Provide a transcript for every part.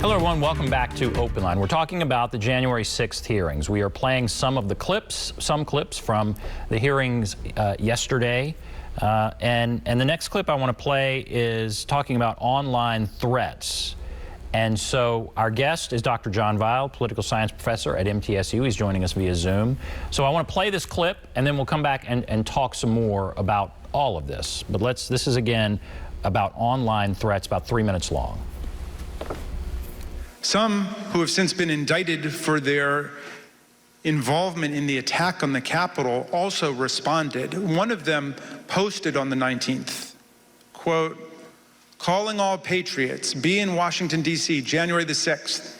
Hello, everyone. Welcome back to OpenLine. We're talking about the January 6th hearings. We are playing some clips from the hearings yesterday. And the next clip I want to play is talking about online threats. And so our guest is Dr. John Weil, political science professor at MTSU. He's joining us via Zoom. So I want to play this clip, and then we'll come back and talk some more about all of this. But this is, again, about online threats, about 3 minutes long. Some who have since been indicted for their involvement in the attack on the Capitol also responded. One of them posted on the 19th, quote, "Calling all patriots, be in Washington, D.C., January the 6th.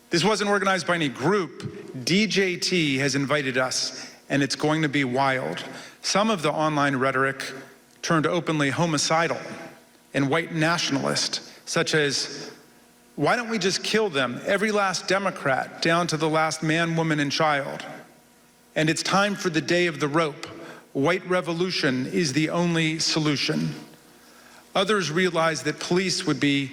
This wasn't organized by any group. DJT has invited us, and it's going to be wild." Some of the online rhetoric turned openly homicidal and white nationalist, such as, "Why don't we just kill them, every last Democrat, down to the last man, woman, and child? And it's time for the day of the rope. White revolution is the only solution." Others realized that police would be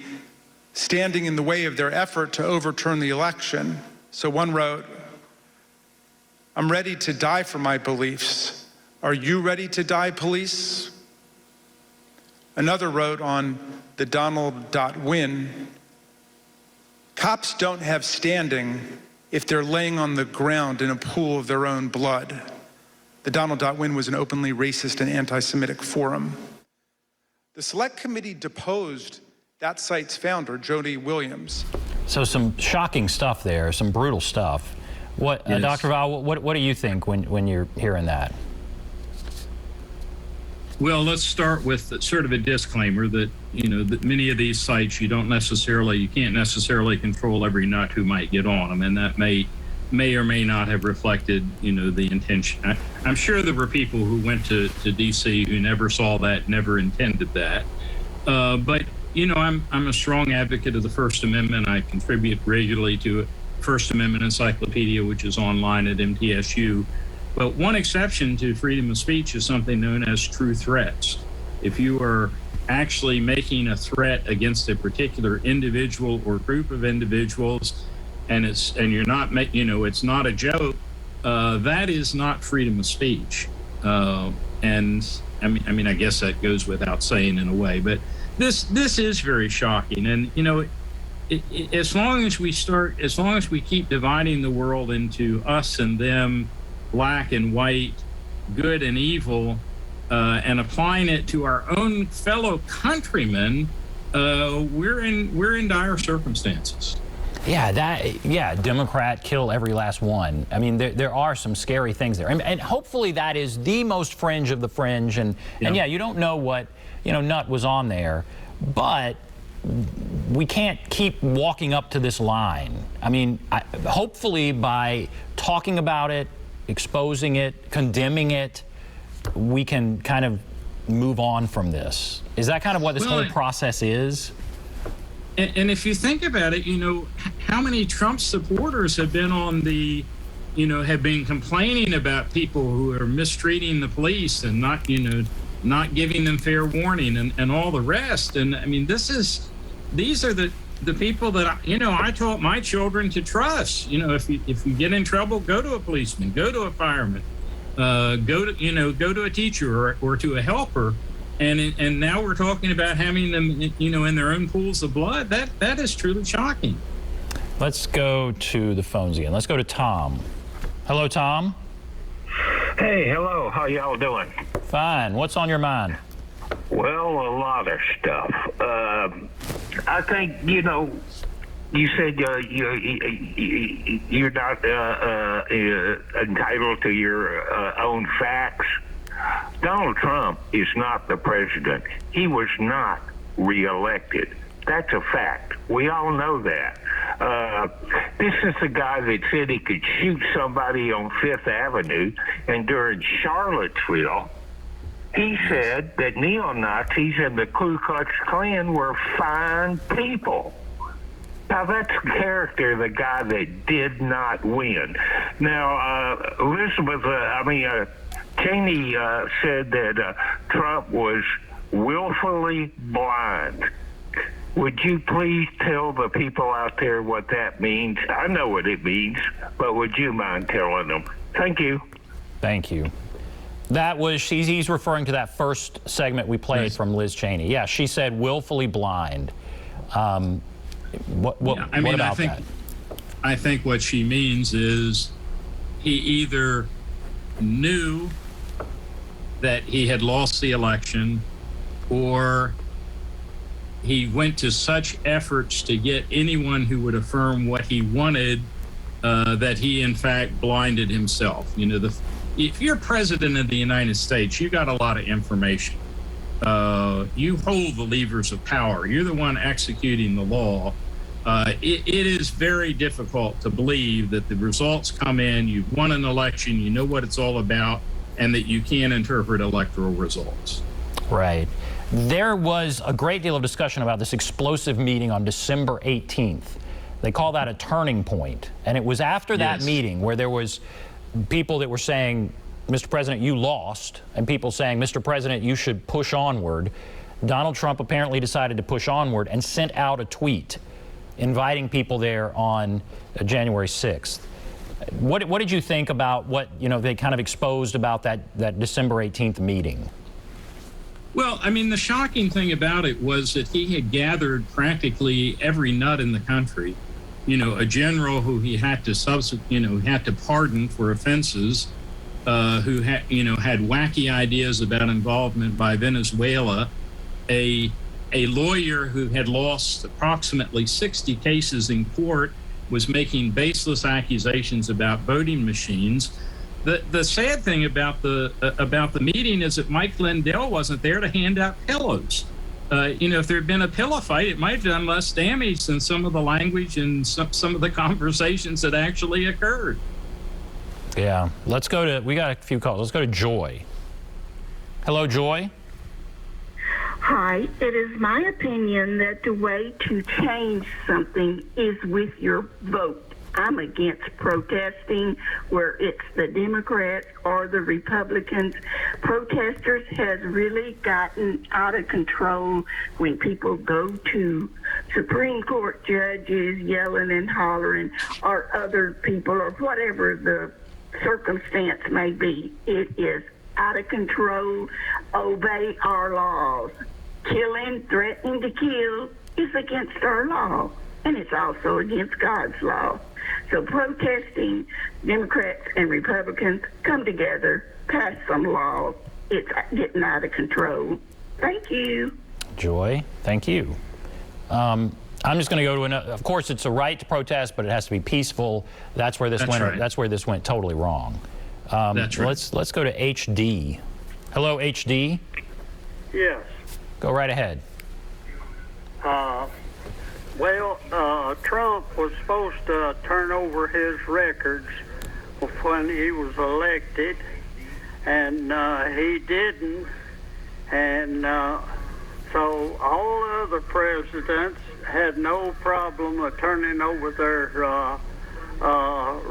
standing in the way of their effort to overturn the election. So one wrote, "I'm ready to die for my beliefs. Are you ready to die, police?" Another wrote on the Donald.win, "Cops don't have standing if they're laying on the ground in a pool of their own blood." The Donald.win was an openly racist and anti-Semitic forum. The Select Committee deposed that site's founder, Jody Williams. So some shocking stuff there, some brutal stuff. What, yes. Dr. Weil, what do you think when you're hearing that? Well, let's start with sort of a disclaimer that, that many of these sites you can't necessarily control every nut who might get on them, and that may or may not have reflected, the intention. I'm sure there were people who went to D.C. who never saw that, never intended that. But, I'm a strong advocate of the First Amendment. I contribute regularly to First Amendment Encyclopedia, which is online at MTSU. But one exception to freedom of speech is something known as true threats. If you are actually making a threat against a particular individual or group of individuals, and you're not it's not a joke, that is not freedom of speech. And I guess that goes without saying in a way, but this is very shocking. And as long as we keep dividing the world into us and them, black and white, good and evil, and applying it to our own fellow countrymen, we're in dire circumstances. Yeah, Democrat, kill every last one. I mean, there are some scary things there, and hopefully that is the most fringe of the fringe. And you don't know what nut was on there, but we can't keep walking up to this line. I mean, hopefully by talking about it, exposing it, condemning it, we can kind of move on from this. Is that kind of what this whole process is? And if you think about it, how many Trump supporters have been on the, have been complaining about people who are mistreating the police and not giving them fair warning and all the rest. And I mean, these are the people that I taught my children to trust. If you get in trouble, go to a policeman, go to a fireman, go to a teacher or to a helper. And now we're talking about having them, in their own pools of blood. That is truly shocking. Let's go to the phones again. Let's go to Tom. Hello, Tom. Hey, hello. How y'all doing? Fine. What's on your mind? Well, a lot of stuff. I think, you said you're not entitled to your own facts. Donald Trump is not the president. He was not reelected. That's a fact. We all know that. This is the guy that said he could shoot somebody on Fifth Avenue, and during Charlottesville, he said that neo-Nazis and the Ku Klux Klan were fine people. Now, that's the character of the guy that did not win. Now, Cheney said that Trump was willfully blind. Would you please tell the people out there what that means? I know what it means, but would you mind telling them? Thank you. Thank you. That was, he's referring to that first segment we played from Liz Cheney. Yeah, she said willfully blind. What about that? I think what she means is he either knew that he had lost the election, or he went to such efforts to get anyone who would affirm what he wanted that he in fact blinded himself. You know, if you're president of the United States, you got a lot of information. You hold the levers of power. You're the one executing the law. It is very difficult to believe that the results come in, you've won an election, you know what it's all about, and that you can't interpret electoral results. Right. There was a great deal of discussion about this explosive meeting on December 18th. They call that a turning point. And it was after that meeting where there was people that were saying, Mr. President, you lost, and people saying, Mr. President, you should push onward. Donald Trump apparently decided to push onward and sent out a tweet inviting people there on January 6th. What did you think about what, you know, they kind of exposed about that December 18th meeting? Well, I mean, the shocking thing about it was that he had gathered practically every nut in the country. You know, a general who he had to had to pardon for offenses, who had wacky ideas about involvement by Venezuela, a lawyer who had lost approximately 60 cases in court, was making baseless accusations about voting machines. The sad thing about the meeting is that Mike Lindell wasn't there to hand out pillows. If there had been a pillow fight, it might have done less damage than some of the language and some of the conversations that actually occurred. Yeah, we got a few calls. Let's go to Joy. Hello, Joy. Hi, it is my opinion that the way to change something is with your vote. I'm against protesting where it's the Democrats or the Republicans. Protesters has really gotten out of control when people go to Supreme Court judges yelling and hollering, or other people, or whatever the circumstance may be. It is out of control. Obey our laws. Killing, threatening to kill is against our law, and it's also against God's law. So protesting, Democrats and Republicans come together, pass some laws. It's getting out of control. Thank you. Joy, thank you. I'm just going to go to another. Of course, it's a right to protest, but it has to be peaceful. That's where this went. Right. That's where this went totally wrong. That's right. Let's go to HD. Hello, HD. Yes. Go right ahead. Trump was supposed to turn over his records when he was elected, and he didn't. And so all other presidents had no problem of turning over their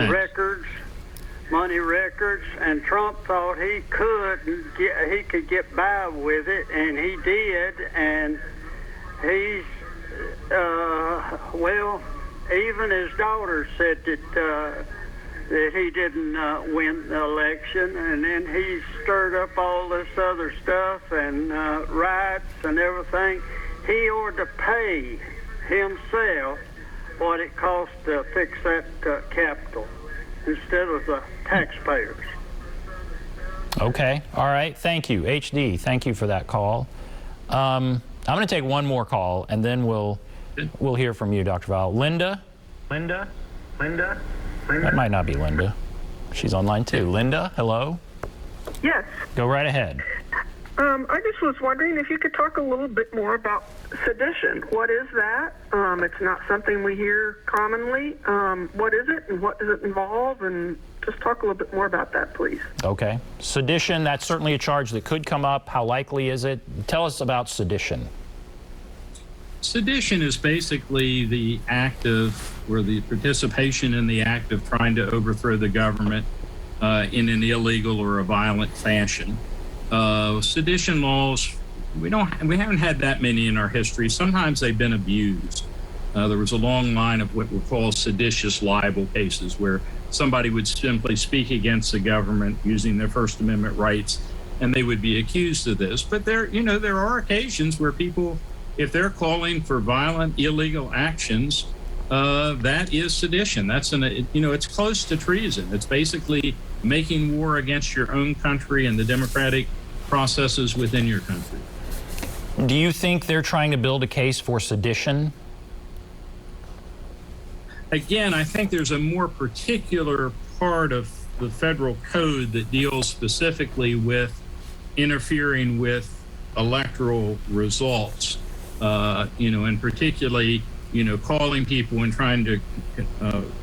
records, money records, and Trump thought he could get by with it, and he did, and he's even his daughter said that he didn't win the election, and then he stirred up all this other stuff and riots and everything. He ought to pay himself what it costs to fix that Capitol instead of the taxpayers. Okay. All right. Thank you, HD. Thank you for that call. I'm going to take one more call, and then we'll hear from you, Dr. Val. Linda? Linda? That might not be Linda. She's on line too. Linda, hello? Yes. Go right ahead. I just was wondering if you could talk a little bit more about sedition. What is that? It's not something we hear commonly. What is it, and what does it involve? And just talk a little bit more about that, please. Okay. Sedition, that's certainly a charge that could come up. How likely is it? Tell us about sedition. Sedition is basically the act of, or the participation in the act of trying to overthrow the government in an illegal or a violent fashion. Sedition laws we haven't had that many in our history. Sometimes they've been abused. There was a long line of what were called seditious libel cases, where somebody would simply speak against the government using their First Amendment rights, and they would be accused of this. But there are occasions where people, if they're calling for violent, illegal actions, that is sedition. It's close to treason. It's basically making war against your own country and the democratic processes within your country. Do you think they're trying to build a case for sedition? Again, I think there's a more particular part of the federal code that deals specifically with interfering with electoral results, and particularly, calling people and trying to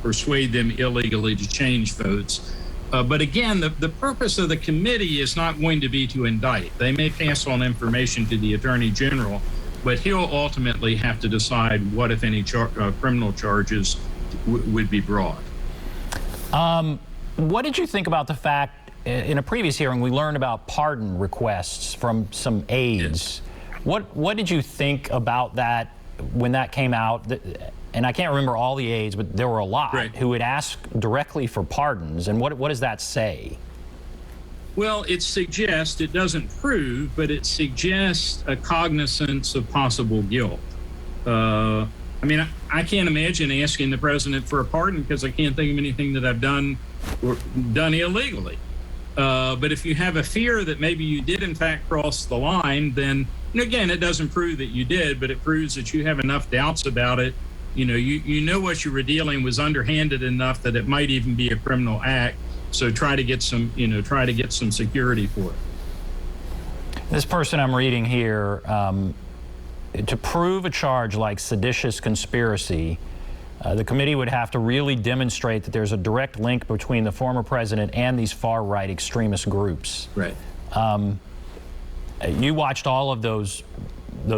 persuade them illegally to change votes. But again, the purpose of the committee is not going to be to indict. They may pass on information to the Attorney General, but he'll ultimately have to decide what, if any, criminal charges would be brought. What did you think about the fact, in a previous hearing, we learned about pardon requests from some aides? Yes. What did you think about that when that came out? And I can't remember all the aides, but there were a lot who would ask directly for pardons. And what does that say? Well, it suggests, it doesn't prove, but it suggests a cognizance of possible guilt. I can't imagine asking the president for a pardon because I can't think of anything that I've done illegally. But if you have a fear that maybe you did in fact cross the line, then, again, it doesn't prove that you did, but it proves that you have enough doubts about it. You know what you were dealing was underhanded enough that it might even be a criminal act. So try to get some security for it. This person I'm reading here, to prove a charge like seditious conspiracy, the committee would have to really demonstrate that there's a direct link between the former president and these far-right extremist groups. Right. You watched all of those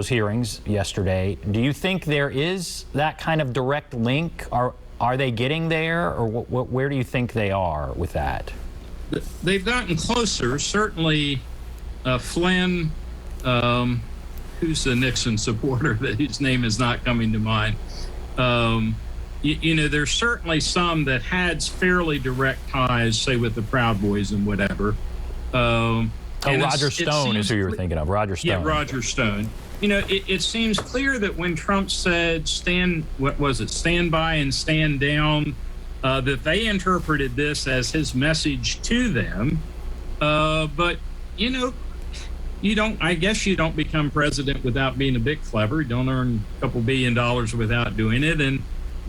hearings yesterday. Do you think there is that kind of direct link? Are they getting there, or where do you think they are with that? They've gotten closer. Certainly, Flynn, who's the Nixon supporter, whose name is not coming to mind. There's certainly some that had fairly direct ties, say, with the Proud Boys and whatever. Roger Stone is who you're thinking of. Roger Stone. Yeah, Roger Stone. It seems clear that when Trump said stand by and stand down, that they interpreted this as his message to them. But I guess you don't become president without being a bit clever. You don't earn a couple $1 billion without doing it. And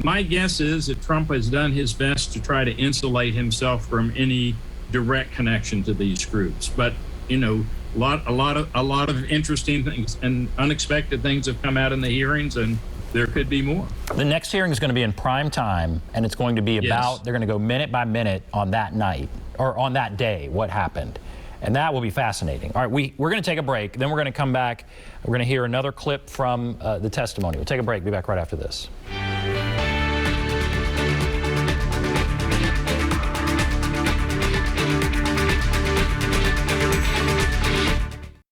my guess is that Trump has done his best to try to insulate himself from any direct connection to these groups. But, a lot of interesting things and unexpected things have come out in the hearings, and there could be more. The next hearing is going to be in prime time, and it's going to be about, they're going to go minute by minute on that night, or on that day, what happened. And that will be fascinating. All right, we're going to take a break. Then we're going to come back. We're going to hear another clip from the testimony. We'll take a break. Be back right after this.